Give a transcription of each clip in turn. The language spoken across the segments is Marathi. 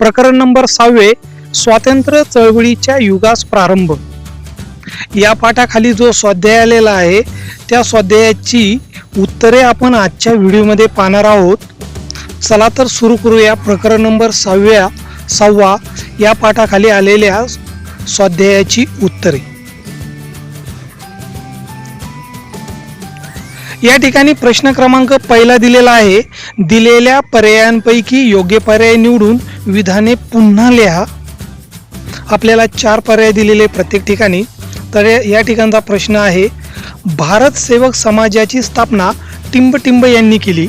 प्रकरण नंबर 6 स्वातंत्र्य चळवळीच्या युगास प्रारंभ. या पाठाखाली जो स्वाध्याय आलेला आहे त्या स्वाध्यायाची उत्तरे आपण आजच्या व्हिडिओमध्ये पाहणार आहोत. चला तर सुरू करूया. प्रकरण नंबर 6 या पाठाखाली आलेल्या स्वाध्यायाची उत्तरे. या ठिकाणी प्रश्न क्रमांक पहिला दिलेला आहे. दिलेल्या पर्यायांपैकी योग्य पर्याय निवडून विधाने पुन्हा लिहा. आपल्याला 4 पर्याय दिलेले प्रत्येक ठिकाणी. तर या ठिकाणचा प्रश्न आहे, भारत सेवक समाजाची स्थापना टिंबटिंब यांनी केली.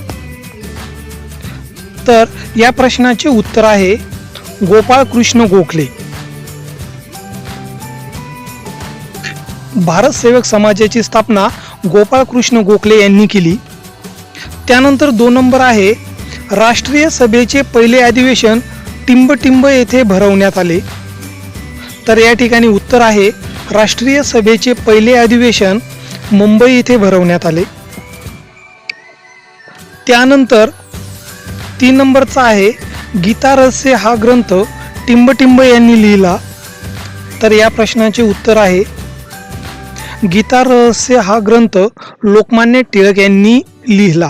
तर या प्रश्नाचे उत्तर आहे गोपाळ कृष्ण गोखले. भारत सेवक समाजाची स्थापना गोपाळ कृष्ण गोखले यांनी केली. त्यानंतर 2 नंबर आहे, राष्ट्रीय सभेचे पहिले अधिवेशन टिंबटिंब येथे भरवण्यात आले. तर या ठिकाणी उत्तर आहे राष्ट्रीय सभेचे पहिले अधिवेशन मुंबई येथे भरवण्यात आले. त्यानंतर 3 नंबरचा आहे, गीता रहस्य हा ग्रंथ टिंबटिंब यांनी लिहिला. तर या प्रश्नाचे उत्तर आहे गीता रहस्य हा ग्रंथ लोकमान्य टिळक यांनी लिहिला.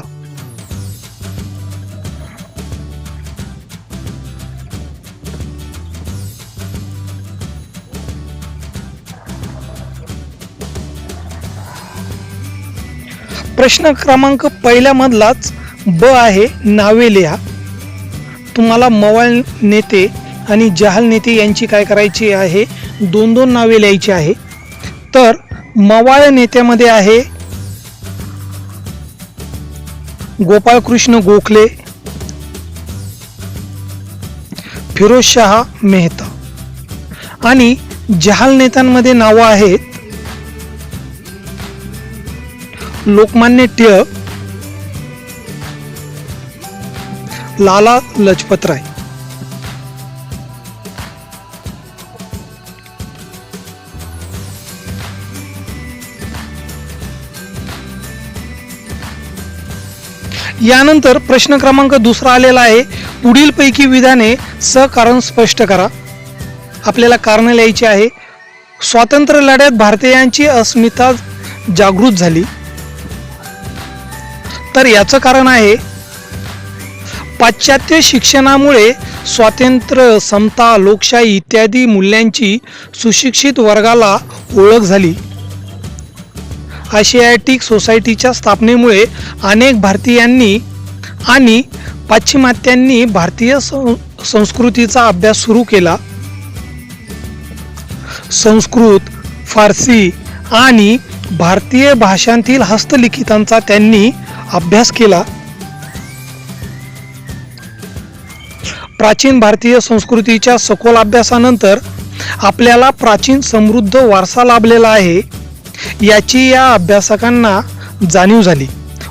प्रश्न क्रमांक पहिल्यामधलाच ब आहे, नावे लिहा. तुम्हाला मवाळ नेते आणि जहाल नेते यांची काय करायची आहे, 2 नावे लिहायची आहे. तर मवाळ नेत्यामध्ये आहे गोपाळकृष्ण गोखले, फिरोजशाह मेहता. आणि जहाल नेत्यांमध्ये नावं आहेत लोकमान्य टिळक, लाला लजपत राय. यानंतर प्रश्न क्रमांक 2 आलेला आहे, पुढील पैकी विधाने सकारण स्पष्ट करा. आपल्याला कारण लिहायची आहे. स्वातंत्र्य लढ्यात भारतीयांची अस्मिता जागृत झाली. तर याचं कारण आहे, पाश्चात्य शिक्षणामुळे स्वातंत्र्य, समता, लोकशाही इत्यादी मूल्यांची सुशिक्षित वर्गाला ओळख झाली. आशियाटिक सोसायटीच्या स्थापनेमुळे अनेक भारतीयांनी आणि पाश्चिमात्यांनी भारतीय संस्कृतीचा अभ्यास सुरू केला. संस्कृत, फारसी आणि भारतीय भाषांतील हस्तलिखितांचा त्यांनी अभ्यास केला. प्राचीन भारतीय संस्कृतीच्या सखोल अभ्यासानंतर आपल्याला प्राचीन समृद्ध वारसा लाभलेला आहे याची या अभ्यासकांना जाणीव झाली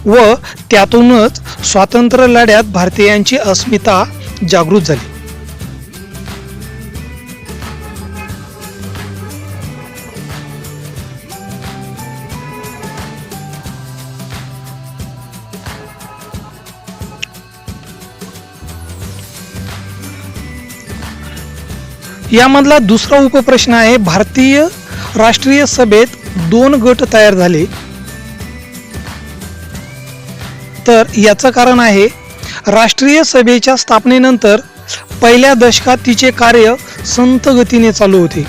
व त्यातूनच स्वातंत्र्य लढ्यात भारतीयांची अस्मिता जागृत झाली. यामधला दुसरा उपप्रश्न आहे, भारतीय राष्ट्रीय सभेत 2 गट तयार झाले. तर याचं कारण आहे, राष्ट्रीय सभेच्या स्थापनेनंतर पहिल्या दशकात तिचे कार्य संथ गतीने चालू होते.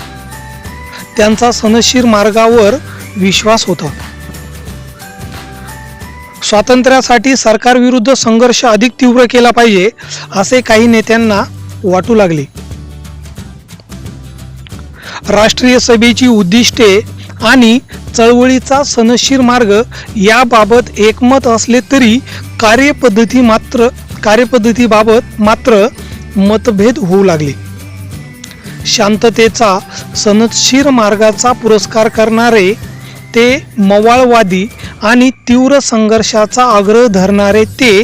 त्यांचा सनदशीर मार्गावर विश्वास होता. स्वातंत्र्यासाठी सरकारविरुद्ध संघर्ष अधिक तीव्र केला पाहिजे असे काही नेत्यांना वाटू लागले. राष्ट्रीय सभेची उद्दिष्टे आणि चळवळीचा सनदशीर मार्ग याबाबत एकमत असले तरी कार्यपद्धतीबाबत मात्र मतभेद होऊ लागले. शांततेचा, सनदशीर मार्गाचा पुरस्कार करणारे ते मवाळवादी आणि तीव्र संघर्षाचा आग्रह धरणारे ते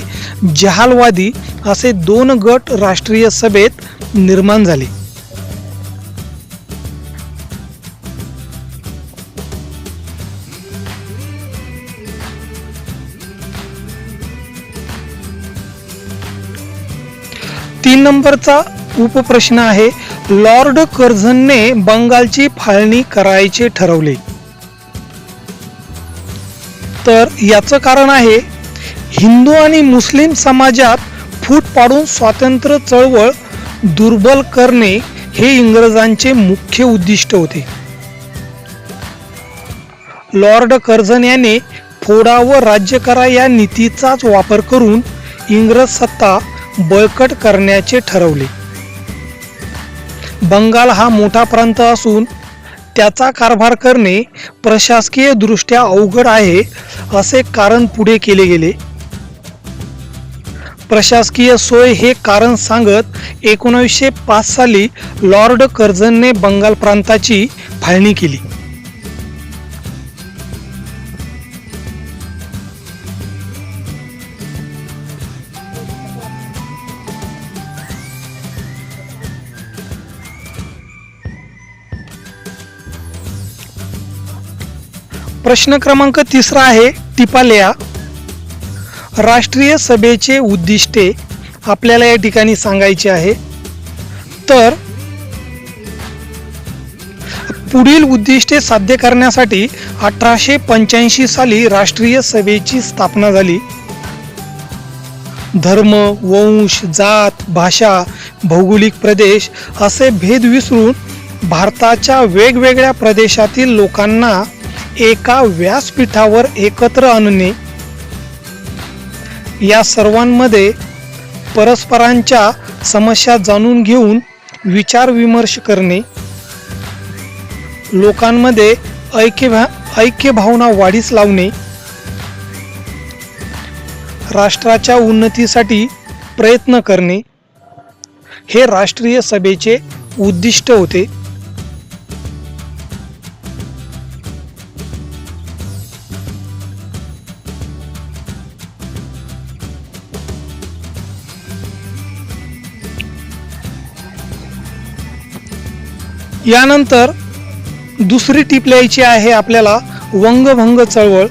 जहालवादी असे 2 गट राष्ट्रीय सभेत निर्माण झाले. तीन नंबरचा उपप्रश्न आहे, लॉर्ड कर्झनने बंगालची फाळणी करायचे ठरवले. तर याचं कारण आहे, हिंदू आणि मुस्लिम समाजात फूट पाडून स्वातंत्र्य चळवळ दुर्बल करणे हे इंग्रजांचे मुख्य उद्दिष्ट होते. लॉर्ड कर्झन याने फोडा व राज्य करा या नीतीचाच वापर करून इंग्रज सत्ता बळकट करण्याचे ठरवले. बंगाल हा मोठा प्रांत असून त्याचा कारभार करणे प्रशासकीय दृष्ट्या अवघड आहे असे कारण पुढे केले गेले. प्रशासकीय सोय हे कारण सांगत 1905 साली लॉर्ड कर्झनने बंगाल प्रांताची फाळणी केली. प्रश्न क्रमांक 3 आहे, टिपालेया. राष्ट्रीय सभेचे उद्दिष्टे आपल्याला या ठिकाणी सांगायचे आहे. तर पुढील उद्दिष्टे साध्य करण्यासाठी 1885 साली राष्ट्रीय सभेची स्थापना झाली. धर्म, वंश, जात, भाषा, भौगोलिक प्रदेश असे भेद विसरून भारताच्या वेगवेगळ्या प्रदेशातील लोकांना एका व्यासपीठावर एकत्र आणणे, या सर्वांमध्ये परस्परांच्या समस्या जाणून घेऊन विचार विमर्श करणे, लोकांमध्ये ऐक्य भावना वाढीस लावणे, राष्ट्राच्या उन्नतीसाठी प्रयत्न करणे हे राष्ट्रीय सभेचे उद्दिष्ट होते. यानंतर दुसरी टीप लिहायची आहे आपल्याला, वंगभंग चळवळ.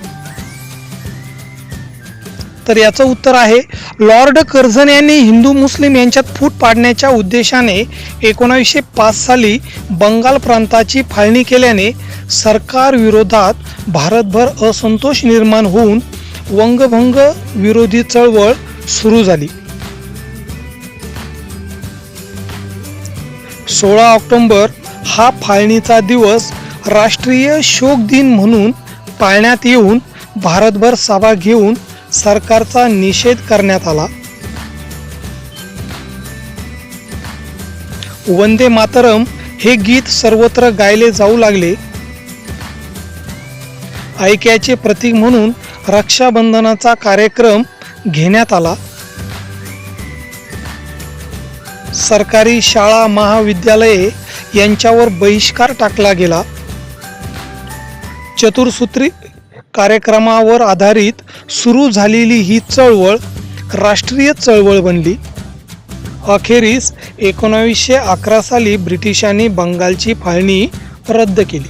तर याचं उत्तर आहे, लॉर्ड कर्झन यांनी हिंदू मुस्लिम यांच्यात फूट पाडण्याच्या उद्देशाने 1905 साली बंगाल प्रांताची फाळणी केल्याने सरकार विरोधात भारतभर असंतोष निर्माण होऊन वंगभंग विरोधी चळवळ सुरू झाली. 16 ऑक्टोबर हा फाळणीचा दिवस राष्ट्रीय शोक दिन म्हणून पाळण्यात येऊन भारतभर सभा घेऊन सरकारचा निषेध करण्यात आला. वंदे मातरम हे गीत सर्वत्र गायले जाऊ लागले. ऐक्याचे प्रतीक म्हणून रक्षाबंधनाचा कार्यक्रम घेण्यात आला. सरकारी शाळा महाविद्यालये यांच्यावर बहिष्कार टाकला गेला. चतुर्सूत्री कार्यक्रमावर आधारित सुरू झालेली ही चळवळ राष्ट्रीय चळवळ बनली. अखेरीस 1911 साली ब्रिटिशांनी बंगालची फाळणी रद्द केली.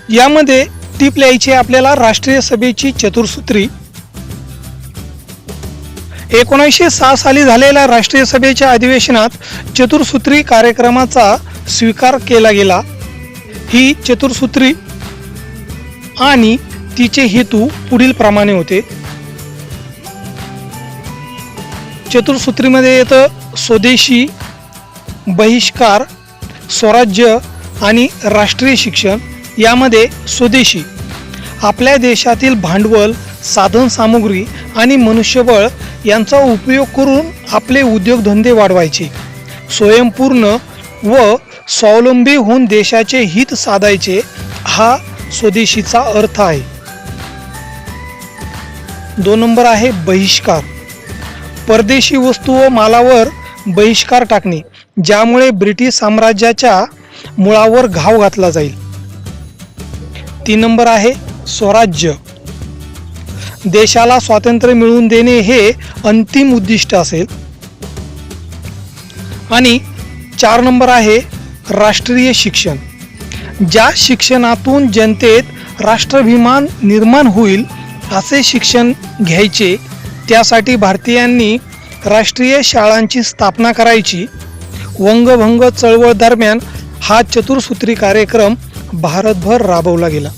यामध्ये टीप लिहायची आपल्याला, राष्ट्रीय सभेची चतुर्सूत्री. 1906 साली झालेल्या राष्ट्रीय सभेच्या अधिवेशनात चतुर्सूत्री कार्यक्रमाचा स्वीकार केला गेला. ही चतुर्सूत्री आणि तिचे हेतू पुढील प्रमाणे होते. चतुर्सूत्रीमध्ये येतं स्वदेशी, बहिष्कार, स्वराज्य आणि राष्ट्रीय शिक्षण. यामध्ये स्वदेशी, आपल्या देशातील भांडवल, साधन सामुग्री आणि मनुष्यबळ यांचा उपयोग करून आपले उद्योगधंदे वाढवायचे. स्वयंपूर्ण व स्वावलंबी होऊन देशाचे हित साधायचे, हा स्वदेशीचा अर्थ आहे. 2 नंबर आहे बहिष्कार. परदेशी वस्तू व मालावर बहिष्कार टाकणे, ज्यामुळे ब्रिटिश साम्राज्याच्या मुळावर घाव घातला जाईल. 3 नंबर आहे स्वराज्य. देशाला स्वातंत्र्य मिळवून देणे हे अंतिम उद्दिष्ट असेल. आणि 4 नंबर आहे राष्ट्रीय शिक्षण. ज्या शिक्षणातून जनतेत राष्ट्राभिमान निर्माण होईल असे शिक्षण घ्यायचे, त्यासाठी भारतीयांनी राष्ट्रीय शाळांची स्थापना करायची. वंगभंग चळवळ दरम्यान हा चतुर्सूत्री कार्यक्रम भारतभर राबवला गेला.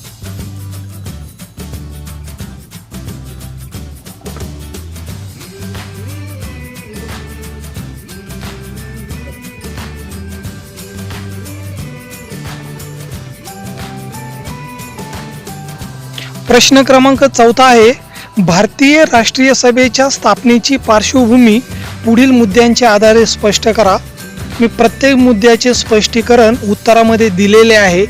प्रश्न क्रमांक 14 आहे, भारतीय राष्ट्रीय सभेच्या स्थापनेची पार्श्वभूमी पुढील मुद्द्यांच्या आधारे स्पष्ट करा. मी प्रत्येक मुद्द्याचे स्पष्टीकरण उत्तरामध्ये दिलेले आहे.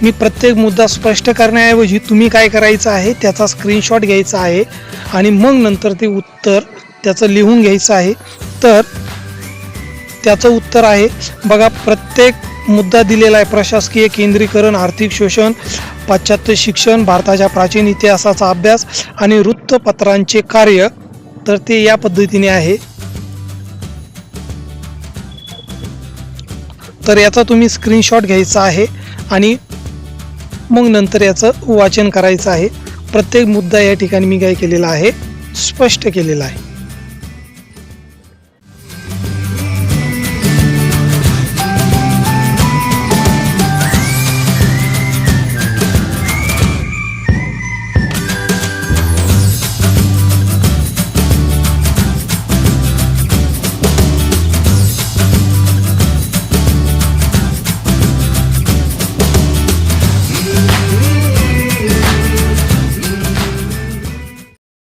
मी प्रत्येक मुद्दा स्पष्ट करण्याऐवजी तुम्ही काय करायचं आहे, त्याचा स्क्रीनशॉट घ्यायचा आहे आणि मग नंतर ते उत्तर त्याचं लिहून घ्यायचं आहे. तर त्याचं उत्तर आहे बघा, प्रत्येक मुद्दा दिलेला आहे. प्रशासकीय केंद्रीकरण, आर्थिक शोषण, पाश्चात्य शिक्षण, भारताच्या प्राचीन इतिहासाचा अभ्यास आणि वृत्तपत्रांचे कार्य. तर ते या पद्धतीने आहे. तर याचा तुम्ही स्क्रीनशॉट घ्यायचा आहे आणि मग नंतर याचं वाचन करायचं आहे. प्रत्येक मुद्दा या ठिकाणी मी काय केलेला आहे, स्पष्ट केलेला आहे.